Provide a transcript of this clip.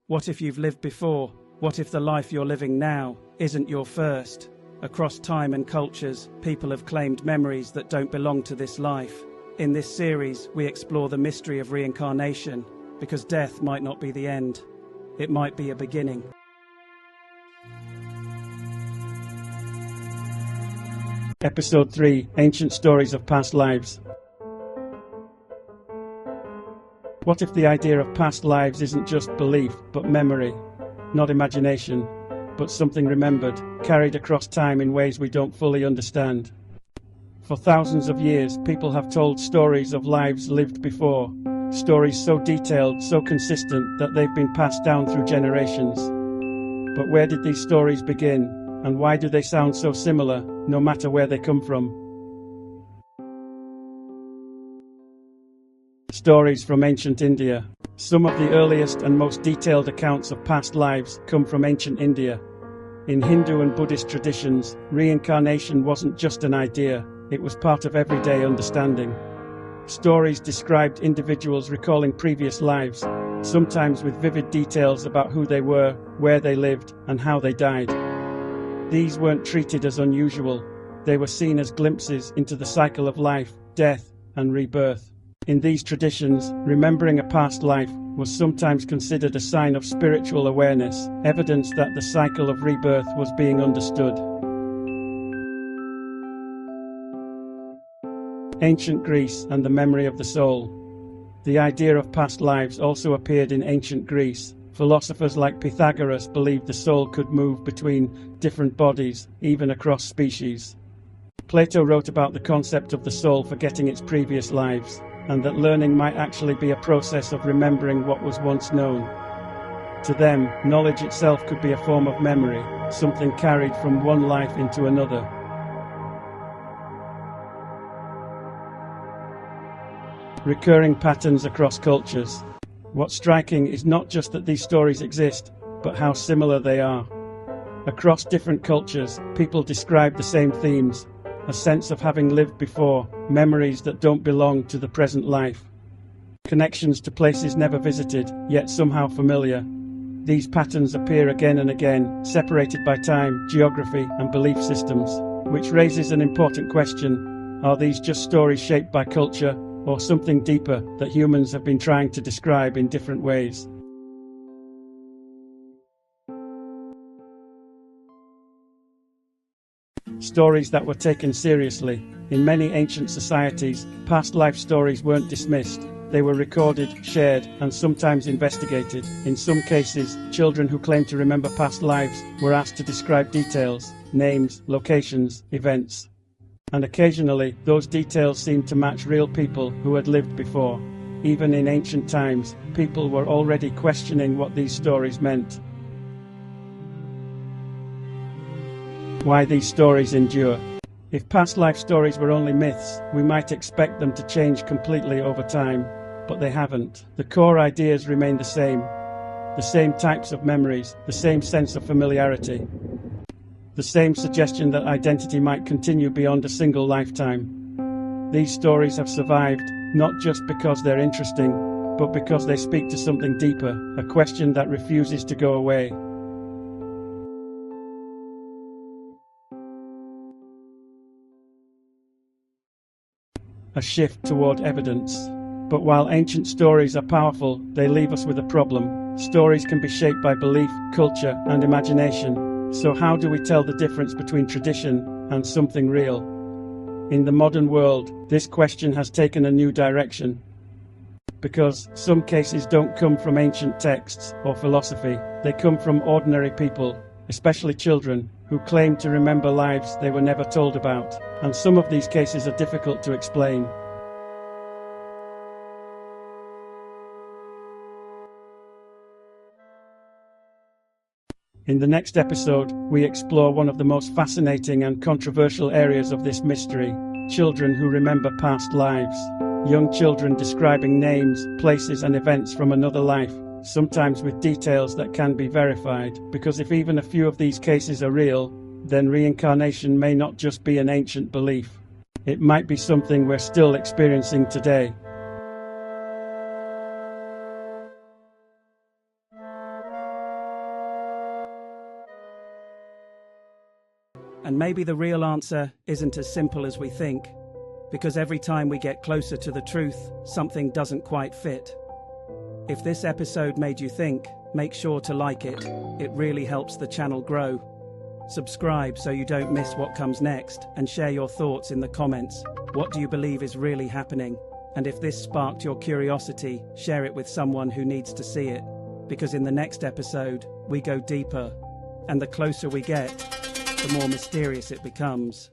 What if you've lived before? What if the life you're living now isn't your first? Across time and cultures, people have claimed memories that don't belong to this life. In this series, we explore the mystery of reincarnation, because death might not be the end. It might be a beginning. Episode 3: Ancient Stories of Past Lives. What if the idea of past lives isn't just belief, but memory? Not imagination, but something remembered, carried across time in ways we don't fully understand. For thousands of years, people have told stories of lives lived before, stories so detailed, so consistent, that they've been passed down through generations. But where did these stories begin, and why do they sound so similar, no matter where they come from? Stories from ancient India. Some of the earliest and most detailed accounts of past lives come from ancient India. In Hindu and Buddhist traditions, reincarnation wasn't just an idea, it was part of everyday understanding. Stories described individuals recalling previous lives, sometimes with vivid details about who they were, where they lived, and how they died. These weren't treated as unusual, they were seen as glimpses into the cycle of life, death, and rebirth. In these traditions, remembering a past life was sometimes considered a sign of spiritual awareness, evidence that the cycle of rebirth was being understood. Ancient Greece and the memory of the soul. The idea of past lives also appeared in ancient Greece. Philosophers like Pythagoras believed the soul could move between different bodies, even across species. Plato wrote about the concept of the soul forgetting its previous lives, and that learning might actually be a process of remembering what was once known. To them, knowledge itself could be a form of memory, something carried from one life into another. Recurring patterns across cultures. What's striking is not just that these stories exist, but how similar they are. Across different cultures, people describe the same themes: a sense of having lived before, memories that don't belong to the present life, connections to places never visited, yet somehow familiar. These patterns appear again and again, separated by time, geography, and belief systems, which raises an important question: are these just stories shaped by culture, or something deeper that humans have been trying to describe in different ways? Stories that were taken seriously. In many ancient societies, past life stories weren't dismissed. They were recorded, shared, and sometimes investigated. In some cases, children who claimed to remember past lives were asked to describe details, names, locations, events. And occasionally, those details seemed to match real people who had lived before. Even in ancient times, people were already questioning what these stories meant. Why these stories endure. If past life stories were only myths, we might expect them to change completely over time, but they haven't. The core ideas remain the same types of memories, the same sense of familiarity, the same suggestion that identity might continue beyond a single lifetime. These stories have survived, not just because they're interesting, but because they speak to something deeper, a question that refuses to go away. A shift toward evidence. But while ancient stories are powerful, they leave us with a problem. Stories can be shaped by belief, culture, and imagination. So how do we tell the difference between tradition and something real? In the modern world, this question has taken a new direction. Because some cases don't come from ancient texts or philosophy, they come from ordinary people, especially children, who claim to remember lives they were never told about. And some of these cases are difficult to explain. In the next episode, we explore one of the most fascinating and controversial areas of this mystery: children who remember past lives. Young children describing names, places, and events from another life, sometimes with details that can be verified. Because if even a few of these cases are real, then reincarnation may not just be an ancient belief. It might be something we're still experiencing today. And maybe the real answer isn't as simple as we think, because every time we get closer to the truth, something doesn't quite fit. If this episode made you think, make sure to like it. It really helps the channel grow. Subscribe so you don't miss what comes next, and share your thoughts in the comments. What do you believe is really happening? And if this sparked your curiosity, share it with someone who needs to see it. Because in the next episode, we go deeper, and the closer we get, the more mysterious it becomes.